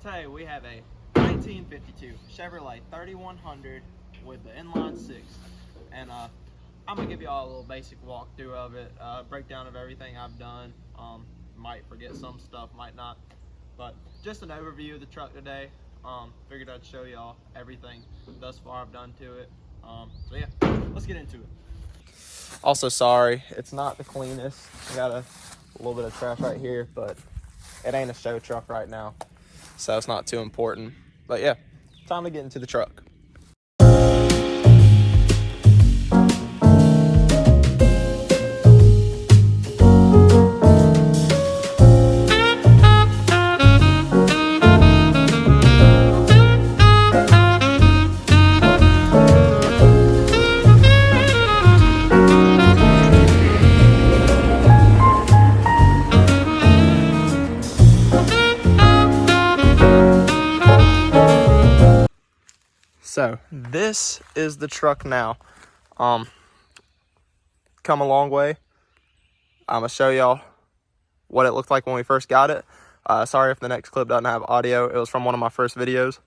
Today we have a 1952 Chevrolet 3100 with the inline six, and I'm gonna give you all a little basic walkthrough of it, breakdown of everything I've done. Might forget some stuff, might not, but just an overview of the truck today. Figured I'd show y'all everything thus far I've done to it. So yeah, let's get into it. Also, sorry, it's not the cleanest. I got a little bit of trash right here, but it ain't a show truck right now, so it's not too important. But yeah, time to get into the truck. So this is the truck now. Come a long way. I'm gonna show y'all what it looked like when we first got it. Sorry if the next clip doesn't have audio. It was from one of my first videos.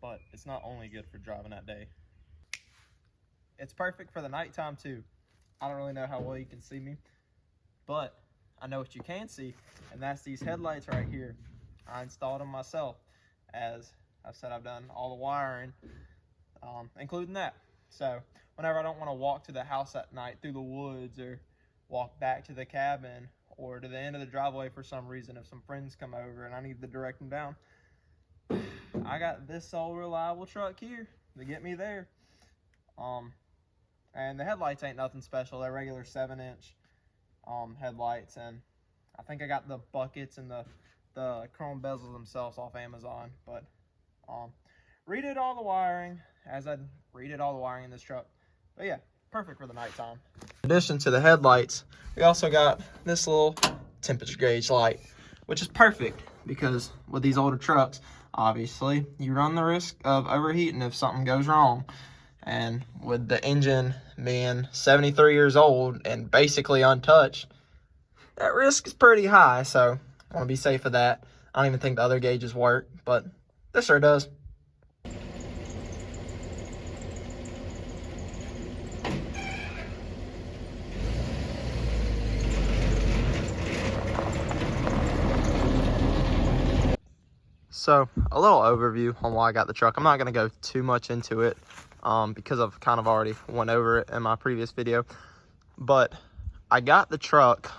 But it's not only good for driving that day. It's perfect for the nighttime too. I don't really know how well you can see me, but I know what you can see, and that's these headlights right here. I installed them myself. As I've said, I've done all the wiring, including that. So whenever I don't want to walk to the house at night through the woods, or walk back to the cabin or to the end of the driveway for some reason, if some friends come over and I need to direct them down, I got this old reliable truck here to get me there. And the headlights ain't nothing special. They're regular 7-inch headlights, and I think I got the buckets and the chrome bezels themselves off Amazon. But redid all the wiring, as I redid all the wiring in this truck. But yeah, perfect for the nighttime. In addition to the headlights, we also got this little temperature gauge light, which is perfect because with these older trucks, obviously you run the risk of overheating if something goes wrong. And with the engine being 73 years old and basically untouched, that risk is pretty high. So I want to be safe with that. I don't even think the other gauges work, but this sure does. So a little overview on why I got the truck. I'm not going to go too much into it because I've kind of already went over it in my previous video. But I got the truck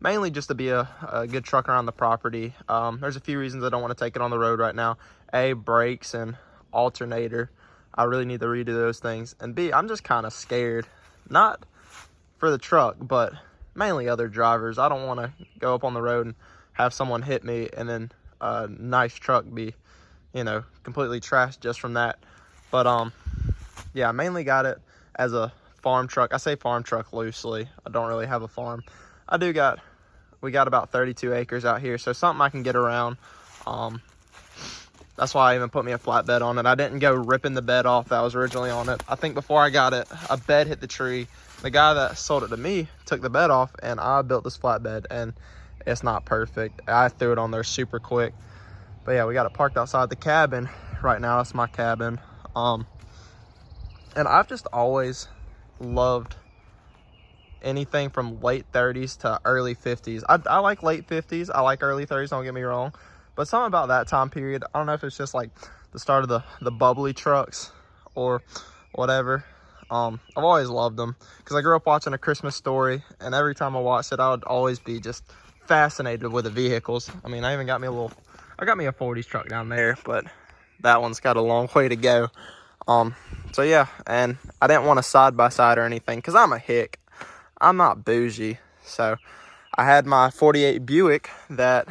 mainly just to be a good truck around the property. There's a few reasons I don't want to take it on the road right now. A, brakes and alternator. I really need to redo those things. And B, I'm just kind of scared. Not for the truck, but mainly other drivers. I don't want to go up on the road and have someone hit me and then a nice truck be, you know, completely trashed just from that. But yeah, I mainly got it as a farm truck. I say farm truck loosely. I don't really have a farm. We got about 32 acres out here, so something I can get around. That's why I even put me a flatbed on it. I didn't go ripping the bed off that was originally on it. I think before I got it, a bed hit the tree. The guy that sold it to me took the bed off, and I built this flatbed, and it's not perfect. I threw it on there super quick. But yeah, we got it parked outside the cabin right now. That's my cabin. And I've just always loved anything from late 30s to early 50s. I like late 50s. I like early 30s, don't get me wrong. But something about that time period, I don't know if it's just like the start of the bubbly trucks or whatever. I've always loved them because I grew up watching A Christmas Story, and every time I watched it, I would always be just fascinated with the vehicles. I mean, I even got me a 40s truck down there, but that one's got a long way to go. So yeah, and I didn't want a side-by-side or anything because I'm a hick. I'm not bougie. So I had my 48 Buick that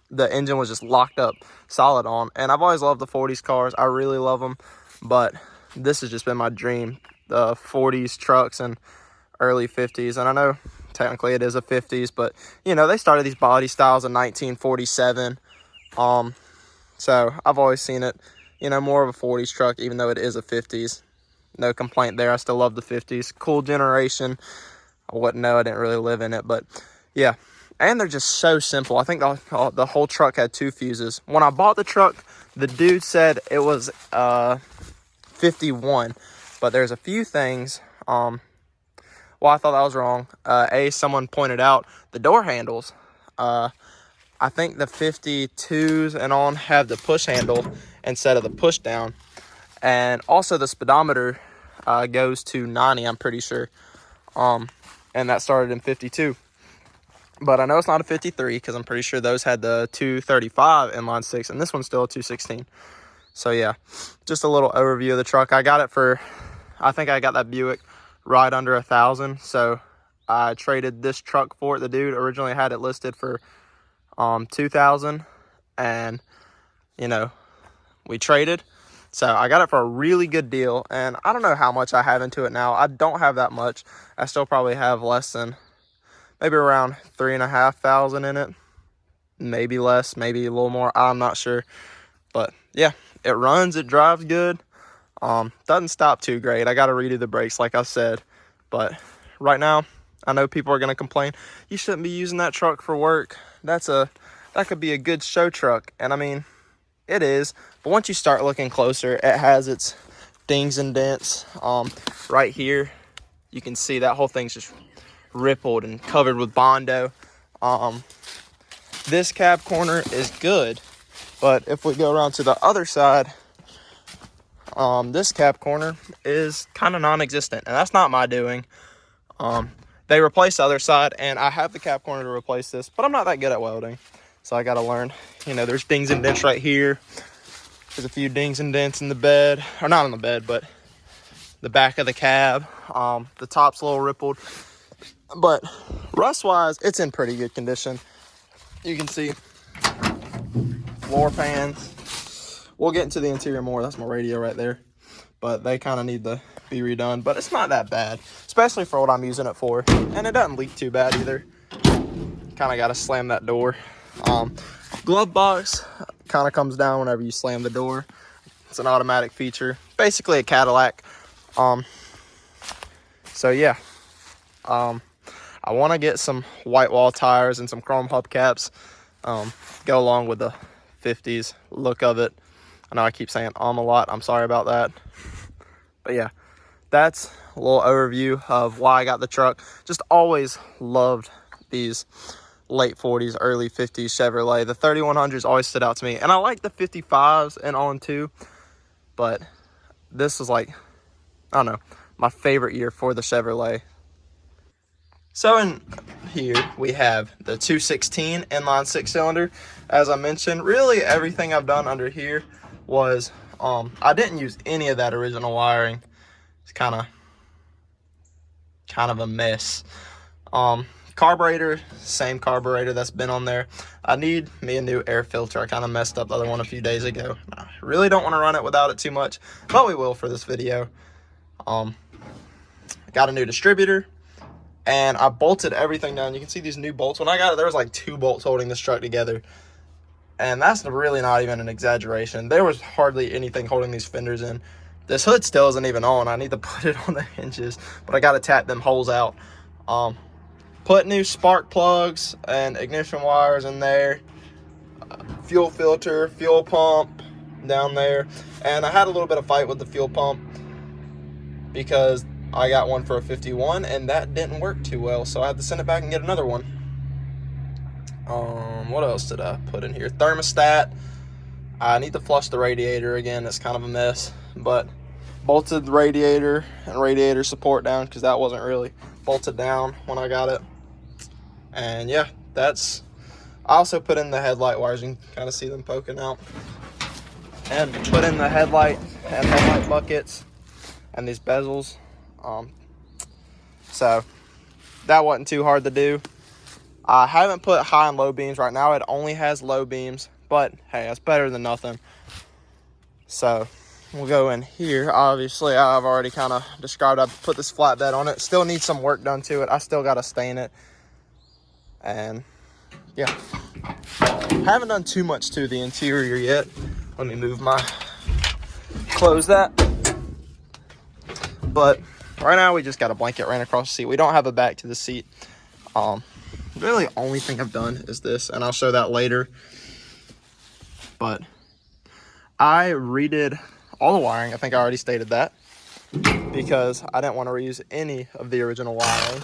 the engine was just locked up solid on, and I've always loved the 40s cars. I really love them, but this has just been my dream, the 40s trucks and early 50s. And I know technically it is a 50s, but you know, they started these body styles in 1947. So I've always seen it, you know, more of a 40s truck, even though it is a 50s. no complaint there. I still love the 50s. Cool generation. I wouldn't know. I didn't really live in it, but yeah. And they're just so simple. I think the whole truck had 2 fuses. When I bought the truck, the dude said it was 51, but there's a few things. Well, I thought that was wrong. Someone pointed out the door handles. I think the 52s and on have the push handle instead of the push down. And also the speedometer goes to 90, I'm pretty sure. And that started in 52. But I know it's not a 53 because I'm pretty sure those had the 235 inline 6, and this one's still a 216. So yeah, just a little overview of the truck. I got it for, I think I got that Buick right under $1,000. So I traded this truck for it. The dude originally had it listed for $2,000, and you know, we traded. So I got it for a really good deal, and I don't know how much I have into it now. I don't have that much. I still probably have less than, maybe around $3,500 in it. Maybe less, maybe a little more. I'm not sure. But yeah, it runs, it drives good. Doesn't stop too great. I got to redo the brakes, like I said. But right now, I know people are going to complain, you shouldn't be using that truck for work. That could be a good show truck. And I mean, it is. But once you start looking closer, it has its dings and dents. Right here, you can see that whole thing's just rippled and covered with Bondo. This cab corner is good, but if we go around to the other side, this cab corner is kind of non-existent, and that's not my doing. They replaced the other side, and I have the cab corner to replace this, but I'm not that good at welding, so I got to learn. You know, there's dings and dents right here. There's a few dings and dents in the bed, or not on the bed, but the back of the cab. The top's a little rippled. But rust-wise, it's in pretty good condition. You can see floor pans. We'll get into the interior more. That's my radio right there. But they kind of need to be redone. But it's not that bad, especially for what I'm using it for. And it doesn't leak too bad either. Kind of got to slam that door. Glove box kind of comes down whenever you slam the door. It's an automatic feature. Basically a Cadillac. So yeah. I want to get some white wall tires and some chrome hubcaps. Go along with the 50s look of it. I know I keep saying a lot. I'm sorry about that. But yeah, that's a little overview of why I got the truck. Just always loved these late 40s, early 50s Chevrolet. The 3100s always stood out to me. And I like the 55s and on too. But this was like, I don't know, my favorite year for the Chevrolet. So in here we have the 216 inline 6-cylinder. As I mentioned, really everything I've done under here was, I didn't use any of that original wiring. It's kind of a mess. Carburetor, same carburetor that's been on there. I need me a new air filter. I kind of messed up the other one a few days ago. I really don't want to run it without it too much, but we will for this video. Got a new distributor. And I bolted everything down. You can see these new bolts. When I got it, there was like 2 bolts holding this truck together. And that's really not even an exaggeration. There was hardly anything holding these fenders in. This hood still isn't even on. I need to put it on the hinges. But I got to tap them holes out. Put new spark plugs and ignition wires in there. Fuel filter, fuel pump down there. And I had a little bit of fight with the fuel pump because I got one for a 51 and that didn't work too well, so I had to send it back and get another one. What else did I put in here? Thermostat. I need to flush the radiator again. It's kind of a mess, but bolted the radiator and radiator support down because that wasn't really bolted down when I got it. And yeah, that's, I also put in the headlight wires. You can kind of see them poking out. And put in the headlight and headlight buckets and these bezels. So that wasn't too hard to do. I haven't put high and low beams right now. It only has low beams, but hey, that's better than nothing. So we'll go in here. Obviously, I've already kind of described, I put this flatbed on it. Still needs some work done to it. I still got to stain it. And yeah, haven't done too much to the interior yet. Let me move close that. But right now we just got a blanket ran across the seat. We don't have a back to the seat. Really only thing I've done is this, and I'll show that later. But I redid all the wiring. I think I already stated that, because I didn't want to reuse any of the original wiring.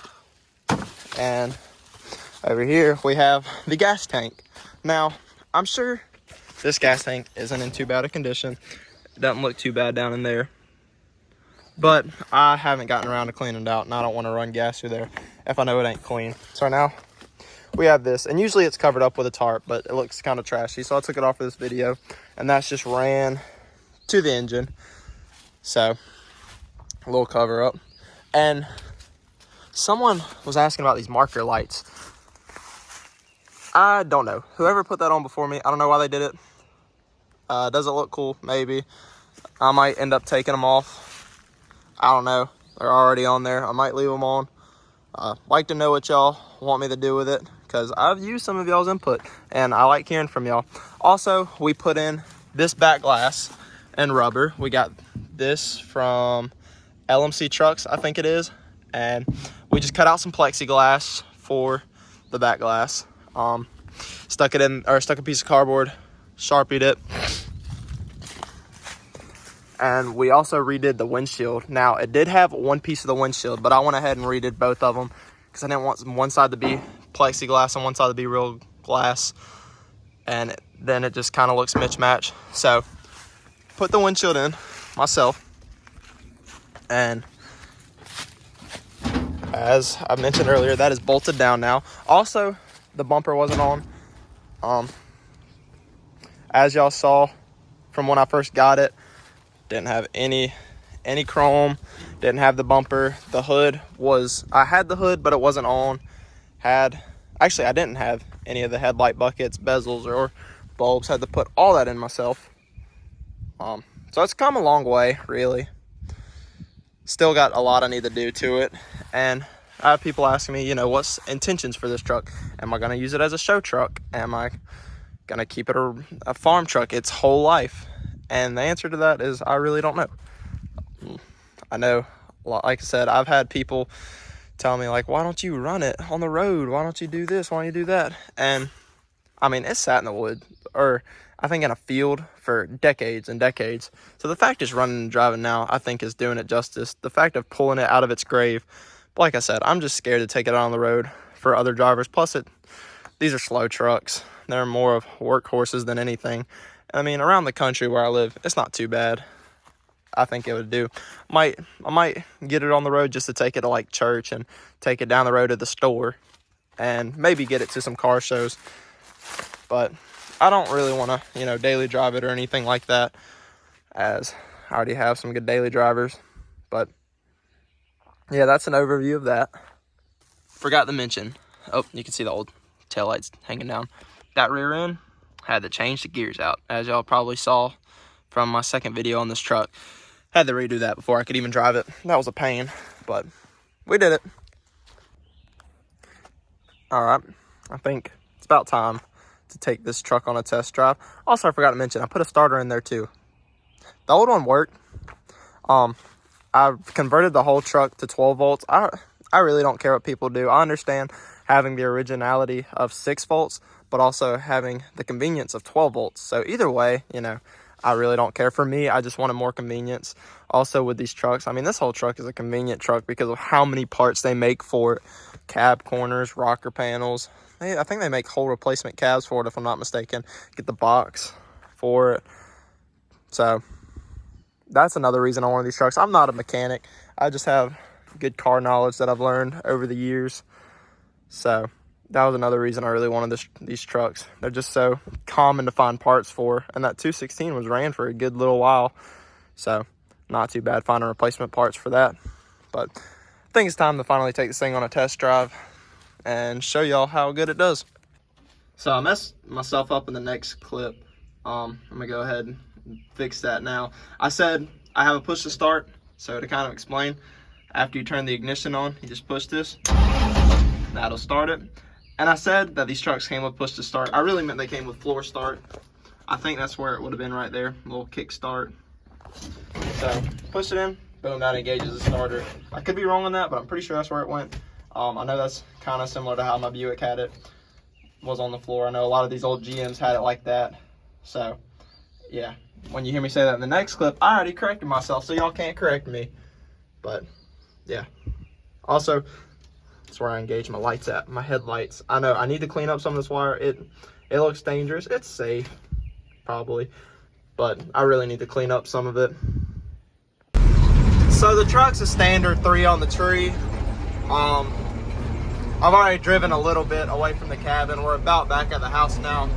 And over here we have the gas tank. Now, I'm sure this gas tank isn't in too bad a condition. It doesn't look too bad down in there. But I haven't gotten around to cleaning it out, and I don't want to run gas through there if I know it ain't clean. So now we have this, and usually it's covered up with a tarp, but it looks kind of trashy, so I took it off for this video, and that's just ran to the engine. So a little cover up. And someone was asking about these marker lights. I don't know. Whoever put that on before me, I don't know why they did it. Does it look cool? Maybe. I might end up taking them off. I don't know. They're already on there. I might leave them on. Like to know what y'all want me to do with it, because I've used some of y'all's input and I like hearing from y'all. Also, we put in this back glass and rubber. We got this from LMC Trucks, I think it is, and we just cut out some plexiglass for the back glass. Stuck a piece of cardboard, Sharpied it. And we also redid the windshield. Now, it did have one piece of the windshield, but I went ahead and redid both of them because I didn't want one side to be plexiglass and one side to be real glass. And then it just kind of looks mismatched. So, put the windshield in myself. And as I mentioned earlier, that is bolted down now. Also, the bumper wasn't on. As y'all saw from when I first got it, didn't have any chrome, didn't have the bumper. The hood was, I had the hood, but it wasn't on. Actually, I didn't have any of the headlight buckets, bezels, or bulbs. Had to put all that in myself. So it's come a long way, really. Still got a lot I need to do to it. And I have people asking me, what's intentions for this truck? Am I going to use it as a show truck? Am I going to keep it a farm truck its whole life? And the answer to that is I really don't know. I know, like I said, I've had people tell me, like, why don't you run it on the road? Why don't you do this? Why don't you do that? And, I mean, it's sat in the wood, or I think in a field for decades and decades. So the fact it's running and driving now, I think, is doing it justice. The fact of pulling it out of its grave, like I said, I'm just scared to take it out on the road for other drivers. Plus, these are slow trucks. They're more of workhorses than anything. I mean, around the country where I live, it's not too bad. I think it would do. I might get it on the road just to take it to like church and take it down the road to the store and maybe get it to some car shows. But I don't really want to, daily drive it or anything like that, as I already have some good daily drivers. But yeah, that's an overview of that. Forgot to mention, oh, you can see the old taillights hanging down. That rear end had to change the gears out, as y'all probably saw from my second video on this truck. Had to redo that before I could even drive it. That was a pain, but we did it. All right, I think it's about time to take this truck on a test drive. Also, I forgot to mention, I put a starter in there too. The old one worked. I've converted the whole truck to 12 volts. I really don't care what people do. I understand having the originality of 6 volts, but also having the convenience of 12 volts. So either way, I really don't care. For me, I just wanted more convenience. Also with these trucks, I mean, this whole truck is a convenient truck because of how many parts they make for it. Cab corners, rocker panels. I think they make whole replacement cabs for it, if I'm not mistaken. Get the box for it. So that's another reason I wanted these trucks. I'm not a mechanic. I just have good car knowledge that I've learned over the years. So that was another reason I really wanted these trucks. They're just so common to find parts for. And that 216 was ran for a good little while. So not too bad finding replacement parts for that. But I think it's time to finally take this thing on a test drive and show y'all how good it does. So I messed myself up in the next clip. I'm gonna go ahead and fix that now. I said I have a push to start. So to kind of explain, after you turn the ignition on, you just push this. That'll start it. And I said that these trucks came with push to start. I really meant they came with floor start. I think that's where it would have been right there, a little kick start. So push it in, boom, that engages the starter. I could be wrong on that, but I'm pretty sure that's where it went. I know that's kind of similar to how my Buick had it, was on the floor. I know a lot of these old GMs had it like that. So, yeah, when you hear me say that in the next clip, I already corrected myself, so y'all can't correct me. But, yeah. Also, that's where I engage my lights at, my headlights. I know I need to clean up some of this wire. It looks dangerous. It's safe, probably, but I really need to clean up some of it. So the truck's a standard 3 on the tree. I've already driven a little bit away from the cabin. We're about back at the house now,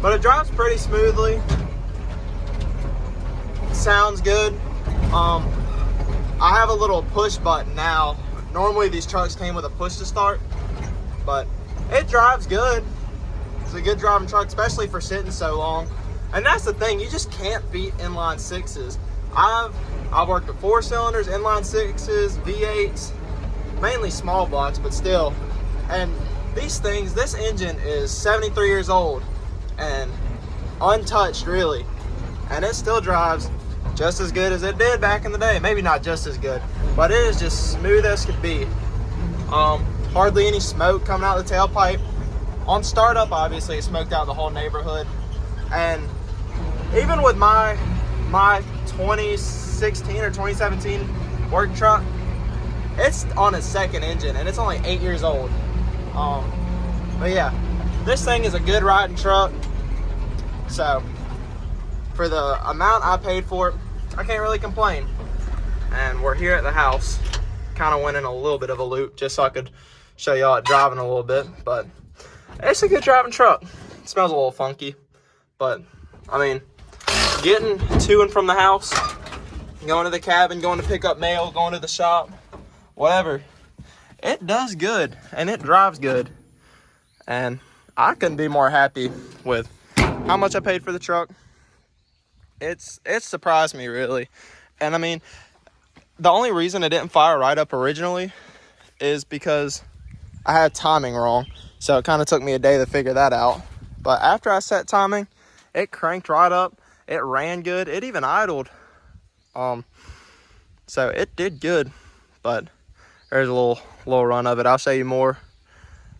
but it drives pretty smoothly. Sounds good. I have a little push button now. Normally these trucks came with a push to start, but it drives good. It's a good driving truck, especially for sitting so long. And that's the thing, you just can't beat inline 6s. I've worked with 4 cylinders, inline 6s, V8s, mainly small blocks, but still. And these things, this engine is 73 years old and untouched, really. And it still drives just as good as it did back in the day. Maybe not just as good, but it is just smooth as could be. Hardly any smoke coming out of the tailpipe. On startup, obviously, it smoked out the whole neighborhood. And even with my 2016 or 2017 work truck, it's on its 2nd engine and it's only 8 years old. But yeah, this thing is a good riding truck. So for the amount I paid for it, I can't really complain. And we're here at the house. Kind of went in a little bit of a loop just so I could show y'all it driving a little bit, but it's a good driving truck. It smells a little funky, but I mean, getting to and from the house, going to the cabin, going to pick up mail, going to the shop, whatever, it does good and it drives good. And I couldn't be more happy with how much I paid for the truck. It surprised me, really. And I mean, the only reason it didn't fire right up originally is because I had timing wrong. So it kind of took me a day to figure that out. But after I set timing, it cranked right up. It ran good. It even idled. So it did good. But there's a little run of it. I'll show you more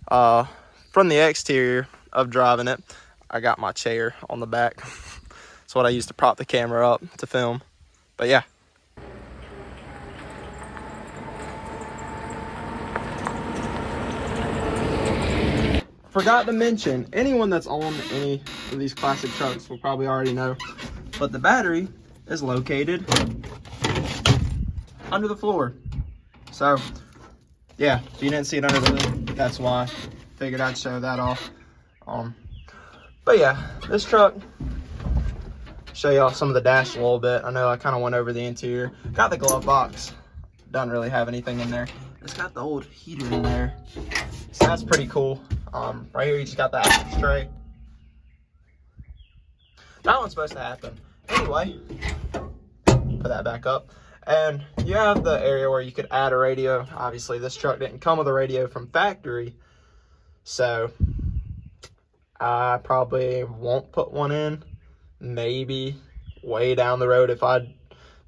from the exterior of driving it. I got my chair on the back. That's what I used to prop the camera up to film. But yeah. Forgot to mention, anyone that's on any of these classic trucks will probably already know, but the battery is located under the floor. So yeah, if you didn't see it under the hood, that's why. Figured I'd show that off. But yeah, this truck, show y'all some of the dash a little bit. I know I kind of went over the interior. Got the glove box. Doesn't really have anything in there. It's got the old heater in there, so that's pretty cool. Right here, you just got the Apple tray. That one's supposed to happen. Anyway, put that back up. And you have the area where you could add a radio. Obviously, this truck didn't come with a radio from factory, so I probably won't put one in. Maybe way down the road if I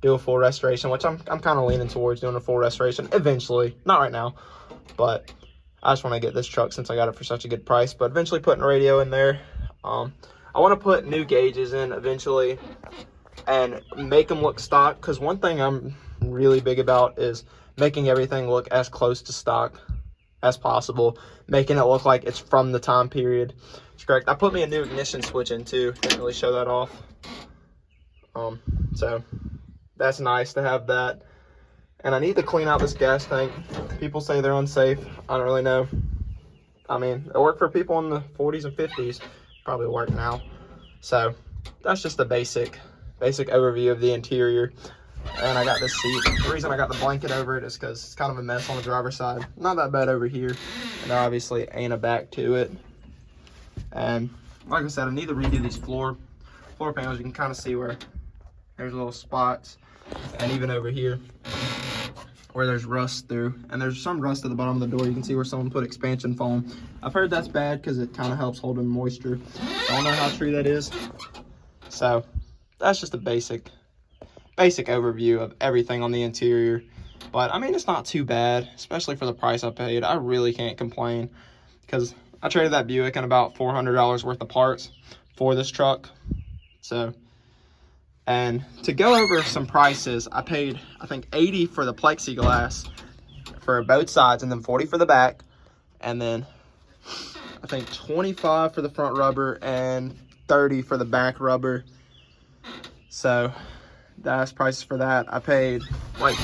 do a full restoration, which I'm kind of leaning towards doing a full restoration eventually. Not right now, but I just want to get this truck since I got it for such a good price. But eventually putting a radio in there. I want to put new gauges in eventually and make them look stock, because one thing I'm really big about is making everything look as close to stock as possible, making it look like it's from the time period. It's correct. I put me a new ignition switch in too. Didn't really show that off. So that's nice to have that. And I need to clean out this gas tank. People say they're unsafe. I don't really know. I mean, it worked for people in the 40s and 50s. Probably work now. So that's just a basic overview of the interior. And I got this seat. The reason I got the blanket over it is because it's kind of a mess on the driver's side. Not that bad over here. And there obviously ain't a back to it. And like I said, I need to redo these floor panels. You can kind of see where there's little spots. And even over here where there's rust through. And there's some rust at the bottom of the door. You can see where someone put expansion foam. I've heard that's bad because it kind of helps hold in moisture. I don't know how true that is. So that's just a basic basic overview of everything on the interior. But I mean, it's not too bad, especially for the price I paid. I really can't complain because I traded that Buick in about $400 worth of parts for this truck. So, and to go over some prices, I paid, I think, $80 for the plexiglass for both sides, and then $40 for the back, and then I think $25 for the front rubber and $30 for the back rubber. So that's prices for that. I paid, like,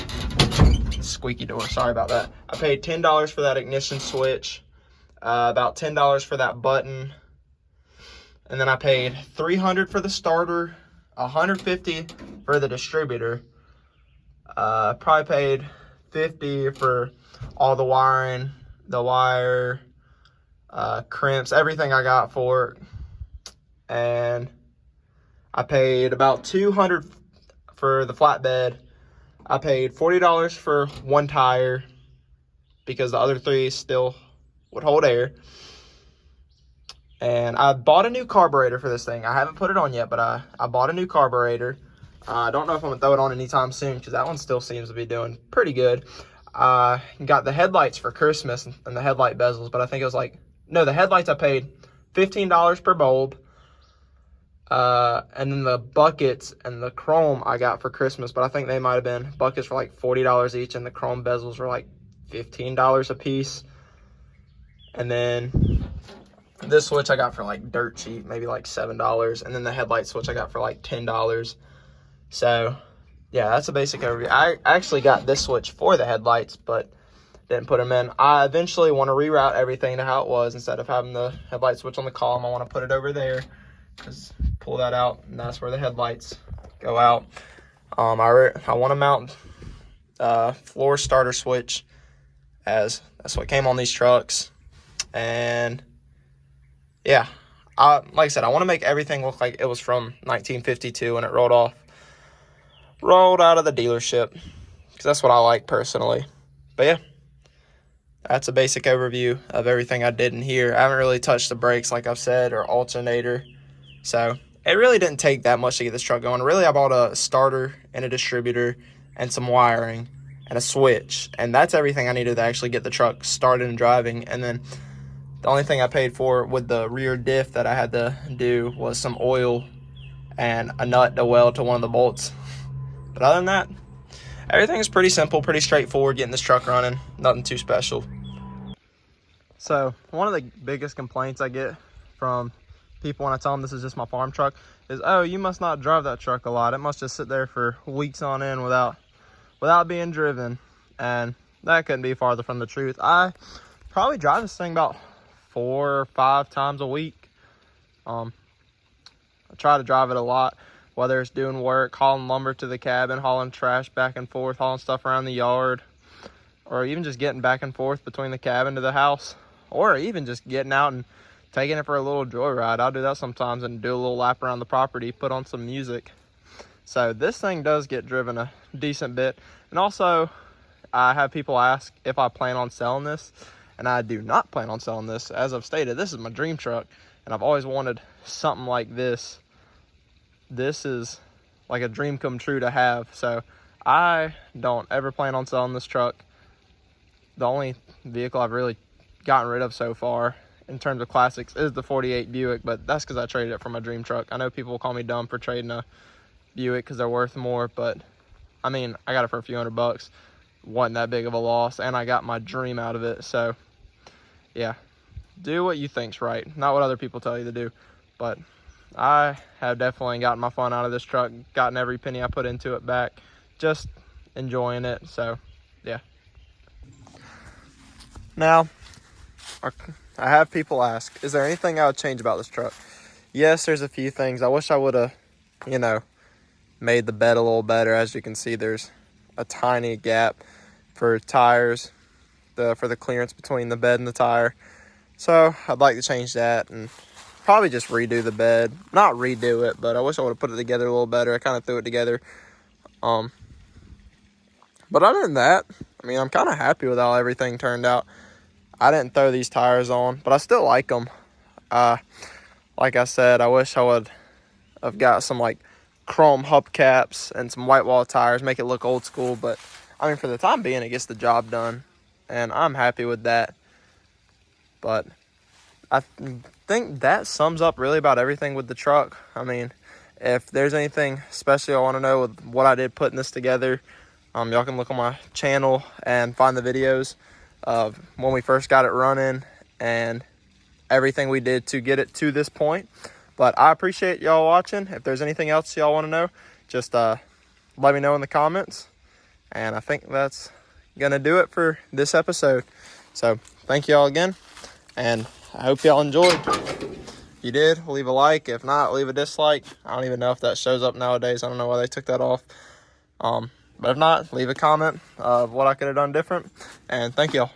squeaky door, sorry about that. I paid $10 for that ignition switch, about $10 for that button, and then I paid $300 for the starter, $150 for the distributor. Probably paid $50 for all the wiring, the wire, crimps, everything I got for it. And I paid about $200 for the flatbed. I paid $40 for one tire because the other three still would hold air. And I bought a new carburetor for this thing. I haven't put it on yet, but I bought a new carburetor. I don't know if I'm going to throw it on anytime soon because that one still seems to be doing pretty good. Got the headlights for Christmas and the headlight bezels, but I think it was like, no, the headlights I paid $15 per bulb. And then the buckets and the chrome I got for Christmas, but I think they might have been buckets for like $40 each, and the chrome bezels were like $15 a piece. And then this switch I got for like dirt cheap, maybe like $7. And then the headlight switch I got for like $10. So yeah, that's a basic overview. I actually got this switch for the headlights, but didn't put them in. I eventually want to reroute everything to how it was. Instead of having the headlight switch on the column, I want to put it over there. Just pull that out, and that's where the headlights go out. I want to mount floor starter switch, as that's what came on these trucks. And yeah, like I said, I want to make everything look like it was from 1952 when it rolled out of the dealership, because that's what I like personally. But yeah, that's a basic overview of everything I did in here. I haven't really touched the brakes, like I've said, or alternator. So it really didn't take that much to get this truck going. Really, I bought a starter and a distributor and some wiring and a switch. And that's everything I needed to actually get the truck started and driving. And then the only thing I paid for with the rear diff that I had to do was some oil and a nut to weld to one of the bolts. But other than that, everything is pretty simple, pretty straightforward getting this truck running. Nothing too special. So one of the biggest complaints I get from people when I tell them this is just my farm truck is, oh, you must not drive that truck a lot. It must just sit there for weeks on end without being driven. And that couldn't be farther from the truth. I probably drive this thing about 4 or 5 times a week. I try to drive it a lot, whether it's doing work, hauling lumber to the cabin, hauling trash back and forth, hauling stuff around the yard, or even just getting back and forth between the cabin to the house, or even just getting out and taking it for a little joyride. I'll do that sometimes and do a little lap around the property, put on some music. So this thing does get driven a decent bit. And also, I have people ask if I plan on selling this, and I do not plan on selling this. As I've stated, this is my dream truck, and I've always wanted something like this. This is like a dream come true to have. So I don't ever plan on selling this truck. The only vehicle I've really gotten rid of so far in terms of classics is the 48 Buick, but that's because I traded it for my dream truck. I know people will call me dumb for trading a Buick because they're worth more, but I mean, I got it for a few $100. Wasn't that big of a loss, and I got my dream out of it. So yeah, do what you think's right, not what other people tell you to do. But I have definitely gotten my fun out of this truck, gotten every penny I put into it back, just enjoying it. So yeah. Now, I have people ask, is there anything I would change about this truck? Yes, there's a few things. I wish I would have, made the bed a little better. As you can see, there's a tiny gap for tires, for the clearance between the bed and the tire. So I'd like to change that and probably just redo the bed. Not redo it, but I wish I would have put it together a little better. I kind of threw it together. But other than that, I mean, I'm kind of happy with how everything turned out. I didn't throw these tires on, but I still like them. Like I said, I wish I would have got some like chrome hubcaps and some white wall tires, make it look old school. But I mean, for the time being, it gets the job done, and I'm happy with that. But I think that sums up really about everything with the truck. I mean, if there's anything special I want to know with what I did putting this together, y'all can look on my channel and find the videos of when we first got it running and everything we did to get it to this point. But I appreciate y'all watching. If there's anything else y'all want to know, just let me know in the comments. And I think that's gonna do it for this episode. So thank y'all again, and I hope y'all enjoyed. If you did, leave a like. If not, leave a dislike. I don't even know if that shows up nowadays. I don't know why they took that off. But if not, leave a comment of what I could have done different. And thank y'all.